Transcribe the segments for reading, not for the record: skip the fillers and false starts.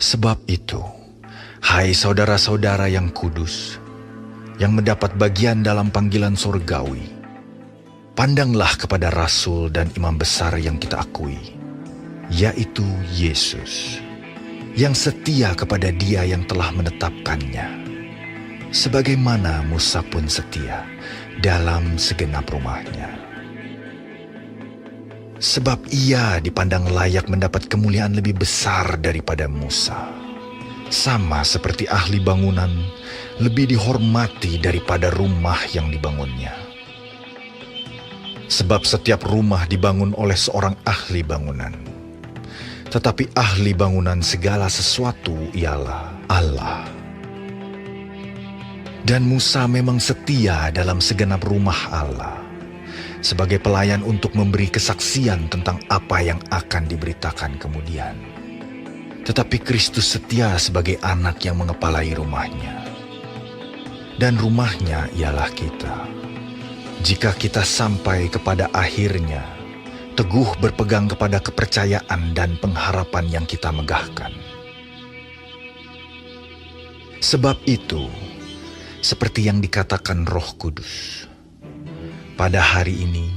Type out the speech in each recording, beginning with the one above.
Sebab itu, hai saudara-saudara yang kudus, yang mendapat bagian dalam panggilan surgawi, pandanglah kepada Rasul dan Imam Besar yang kita akui, yaitu Yesus, yang setia kepada Dia yang telah menetapkannya, sebagaimana Musa pun setia dalam segenap rumahnya. Sebab ia dipandang layak mendapat kemuliaan lebih besar daripada Musa, sama seperti ahli bangunan lebih dihormati daripada rumah yang dibangunnya. Sebab setiap rumah dibangun oleh seorang ahli bangunan, tetapi ahli bangunan segala sesuatu ialah Allah. Dan Musa memang setia dalam segenap rumah Allah, sebagai pelayan untuk memberi kesaksian tentang apa yang akan diberitakan kemudian. Tetapi Kristus setia sebagai anak yang mengepalai rumahnya. Dan rumahnya ialah kita. Jika kita sampai kepada akhirnya, teguh berpegang kepada kepercayaan dan pengharapan yang kita megahkan. Sebab itu, seperti yang dikatakan Roh Kudus, pada hari ini,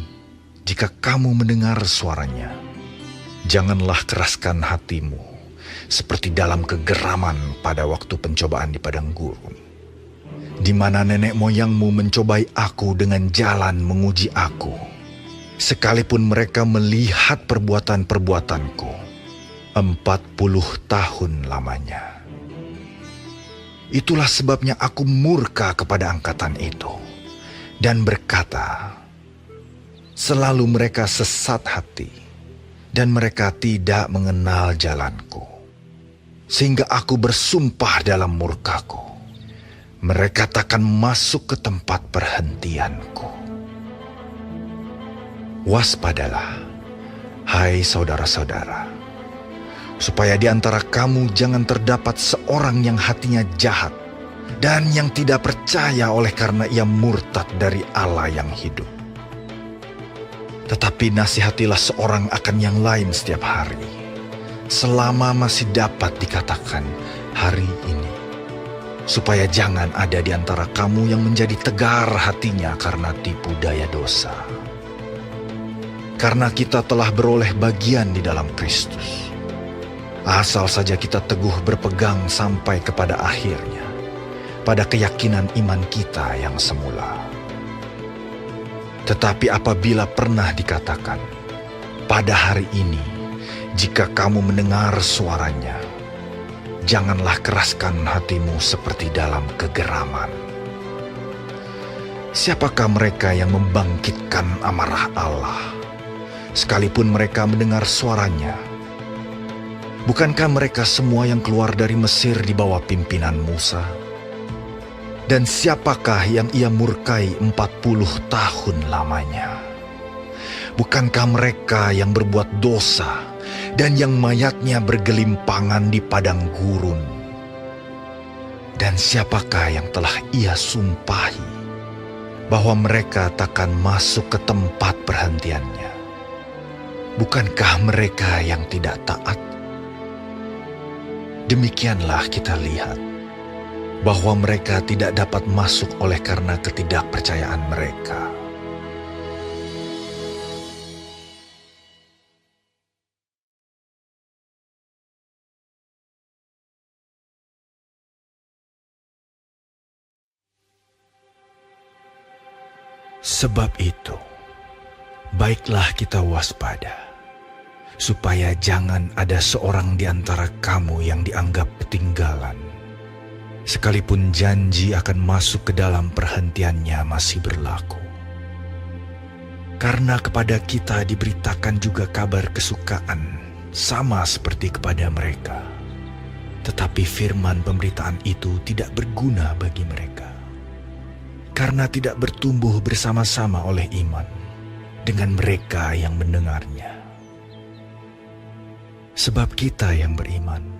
jika kamu mendengar suaranya, janganlah keraskan hatimu, seperti dalam kegeraman pada waktu pencobaan di padang gurun, di mana nenek moyangmu mencobai aku dengan jalan menguji aku, sekalipun mereka melihat perbuatan-perbuatanku 40 tahun lamanya. Itulah sebabnya aku murka kepada angkatan itu dan berkata, selalu mereka sesat hati dan mereka tidak mengenal jalanku. Sehingga aku bersumpah dalam murkaku, mereka takkan masuk ke tempat perhentianku. Waspadalah, hai saudara-saudara, supaya di antara kamu jangan terdapat seorang yang hatinya jahat dan yang tidak percaya oleh karena ia murtad dari Allah yang hidup. Tetapi nasihatilah seorang akan yang lain setiap hari, selama masih dapat dikatakan hari ini, supaya jangan ada di antara kamu yang menjadi tegar hatinya karena tipu daya dosa. Karena kita telah beroleh bagian di dalam Kristus, asal saja kita teguh berpegang sampai kepada akhirnya, pada keyakinan iman kita yang semula. Tetapi apabila pernah dikatakan, pada hari ini, jika kamu mendengar suaranya, janganlah keraskan hatimu seperti dalam kegeraman. Siapakah mereka yang membangkitkan amarah Allah, sekalipun mereka mendengar suaranya? Bukankah mereka semua yang keluar dari Mesir di bawah pimpinan Musa? Dan siapakah yang ia murkai 40 tahun lamanya? Bukankah mereka yang berbuat dosa dan yang mayatnya bergelimpangan di padang gurun? Dan siapakah yang telah ia sumpahi bahwa mereka takkan masuk ke tempat perhentiannya? Bukankah mereka yang tidak taat? Demikianlah kita lihat bahwa mereka tidak dapat masuk oleh karena ketidakpercayaan mereka. Sebab itu, baiklah kita waspada, supaya jangan ada seorang di antara kamu yang dianggap ketinggalan, sekalipun janji akan masuk ke dalam perhentiannya masih berlaku. Karena kepada kita diberitakan juga kabar kesukaan, sama seperti kepada mereka. Tetapi firman pemberitaan itu tidak berguna bagi mereka, karena tidak bertumbuh bersama-sama oleh iman dengan mereka yang mendengarnya. Sebab kita yang beriman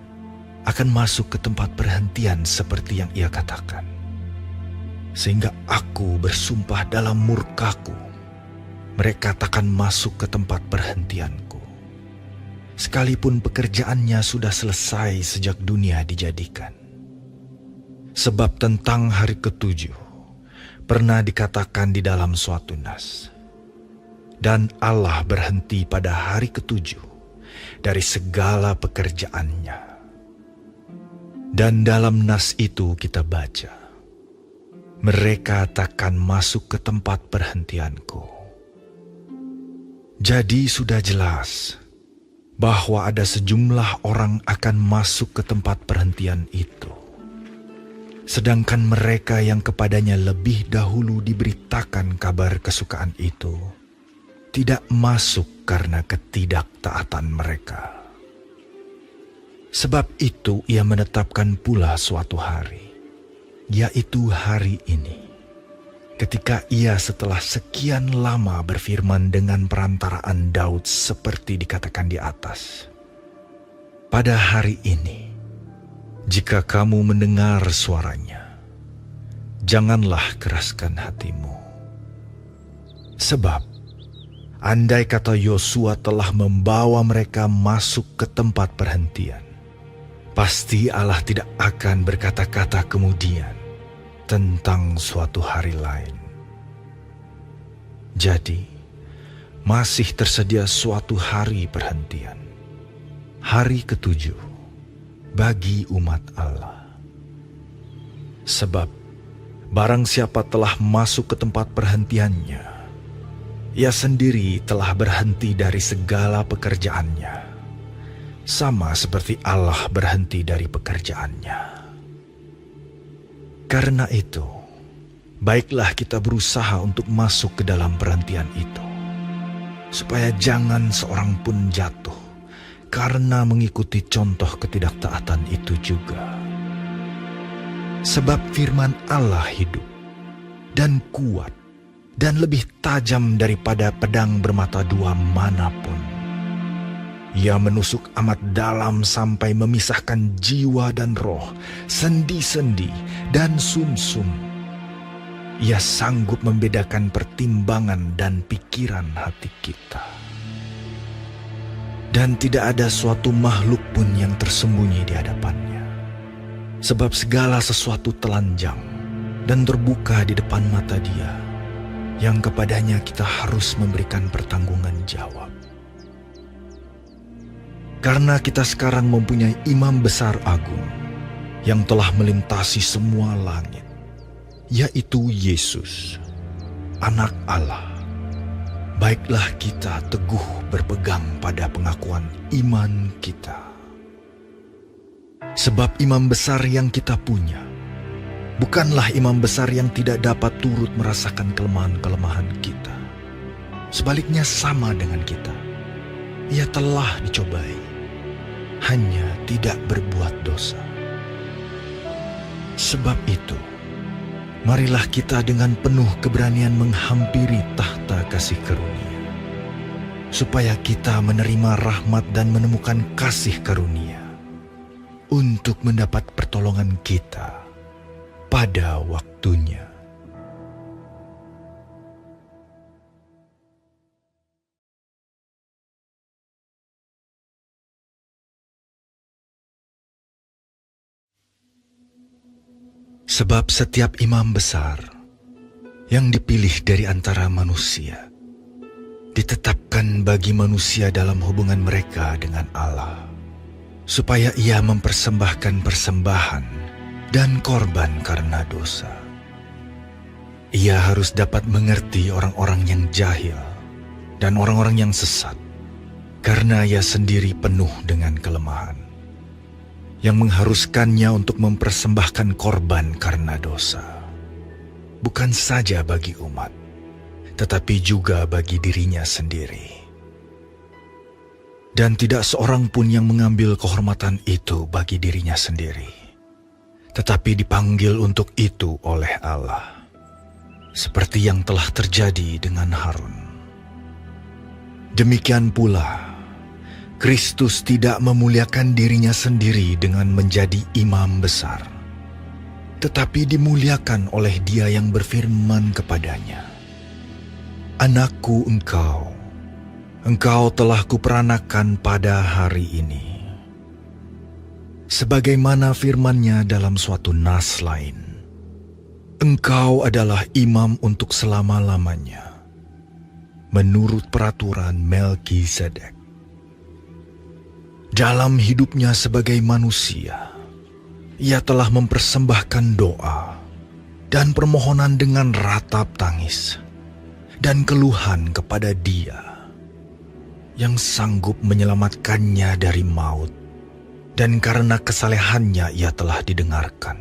akan masuk ke tempat perhentian seperti yang ia katakan. Sehingga aku bersumpah dalam murkaku, mereka takkan masuk ke tempat perhentianku. sekalipun pekerjaannya sudah selesai sejak dunia dijadikan. Sebab tentang hari ketujuh pernah dikatakan di dalam suatu nas, dan Allah berhenti pada hari ketujuh dari segala pekerjaannya. Dan dalam nas itu kita baca, mereka takkan masuk ke tempat perhentianku. Jadi sudah jelas bahwa ada sejumlah orang akan masuk ke tempat perhentian itu. Sedangkan mereka yang kepadanya lebih dahulu diberitakan kabar kesukaan itu, tidak masuk karena ketidaktaatan mereka. Sebab itu ia menetapkan pula suatu hari, yaitu hari ini, ketika ia setelah sekian lama berfirman dengan perantaraan Daud seperti dikatakan di atas. Pada hari ini, jika kamu mendengar suaranya, janganlah keraskan hatimu. Sebab, andai kata Yosua telah membawa mereka masuk ke tempat perhentian, pasti Allah tidak akan berkata-kata kemudian tentang suatu hari lain. Jadi, masih tersedia suatu hari perhentian, hari ketujuh bagi umat Allah. Sebab, barang siapa telah masuk ke tempat perhentiannya, ia sendiri telah berhenti dari segala pekerjaannya, sama seperti Allah berhenti dari pekerjaannya. Karena itu, baiklah kita berusaha untuk masuk ke dalam perhentian itu, supaya jangan seorang pun jatuh karena mengikuti contoh ketidaktaatan itu juga. Sebab firman Allah hidup dan kuat dan lebih tajam daripada pedang bermata dua manapun. Ia menusuk amat dalam sampai memisahkan jiwa dan roh, sendi-sendi dan sumsum. Ia sanggup membedakan pertimbangan dan pikiran hati kita. Dan tidak ada suatu makhluk pun yang tersembunyi di hadapannya. Sebab segala sesuatu telanjang dan terbuka di depan mata Dia, yang kepadanya kita harus memberikan pertanggungan jawab. Karena kita sekarang mempunyai imam besar agung yang telah melintasi semua langit, yaitu Yesus, Anak Allah. Baiklah kita teguh berpegang pada pengakuan iman kita. Sebab imam besar yang kita punya bukanlah imam besar yang tidak dapat turut merasakan kelemahan-kelemahan kita. Sebaliknya sama dengan kita. Ia telah dicobai, hanya tidak berbuat dosa. Sebab itu, marilah kita dengan penuh keberanian menghampiri tahta kasih karunia, supaya kita menerima rahmat dan menemukan kasih karunia untuk mendapat pertolongan kita pada waktunya. Sebab setiap imam besar yang dipilih dari antara manusia ditetapkan bagi manusia dalam hubungan mereka dengan Allah, supaya ia mempersembahkan persembahan dan korban karena dosa. Ia harus dapat mengerti orang-orang yang jahil dan orang-orang yang sesat, karena ia sendiri penuh dengan kelemahan, yang mengharuskannya untuk mempersembahkan korban karena dosa, bukan saja bagi umat, tetapi juga bagi dirinya sendiri. Dan tidak seorang pun yang mengambil kehormatan itu bagi dirinya sendiri, tetapi dipanggil untuk itu oleh Allah, seperti yang telah terjadi dengan Harun. Demikian pula, Kristus tidak memuliakan dirinya sendiri dengan menjadi imam besar, tetapi dimuliakan oleh Dia yang berfirman kepadanya, "Anakku engkau, Engkau telah kuperanakan pada hari ini. Sebagaimana firman-Nya dalam suatu nas lain, Engkau adalah imam untuk selama-lamanya, menurut peraturan Melkisedek. Dalam hidupnya sebagai manusia, ia telah mempersembahkan doa dan permohonan dengan ratap tangis dan keluhan kepada Dia yang sanggup menyelamatkannya dari maut, dan karena kesalehannya ia telah didengarkan.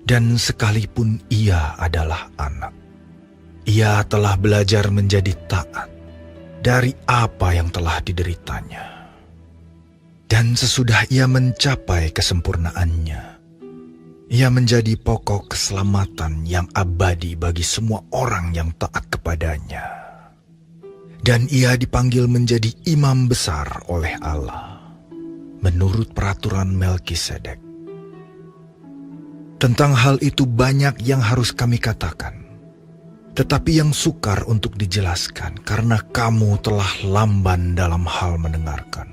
Dan sekalipun ia adalah anak, ia telah belajar menjadi taat dari apa yang telah dideritanya. Dan sesudah ia mencapai kesempurnaannya, ia menjadi pokok keselamatan yang abadi bagi semua orang yang taat kepadanya. Dan ia dipanggil menjadi imam besar oleh Allah, menurut peraturan Melkisedek. Tentang hal itu banyak yang harus kami katakan, tetapi yang sukar untuk dijelaskan karena kamu telah lamban dalam hal mendengarkan.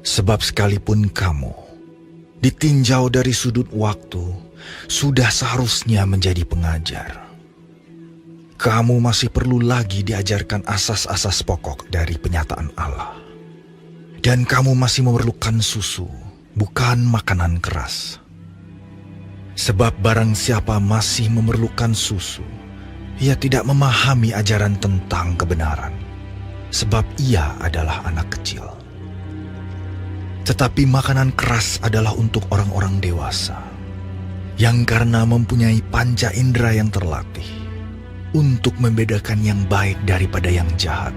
Sebab sekalipun kamu ditinjau dari sudut waktu, sudah seharusnya menjadi pengajar. Kamu masih perlu lagi diajarkan asas-asas pokok dari penyataan Allah. Dan kamu masih memerlukan susu, bukan makanan keras. Sebab barang siapa masih memerlukan susu, ia tidak memahami ajaran tentang kebenaran, sebab ia adalah anak kecil. Tetapi makanan keras adalah untuk orang-orang dewasa, yang karena mempunyai panca indera yang terlatih, untuk membedakan yang baik daripada yang jahat.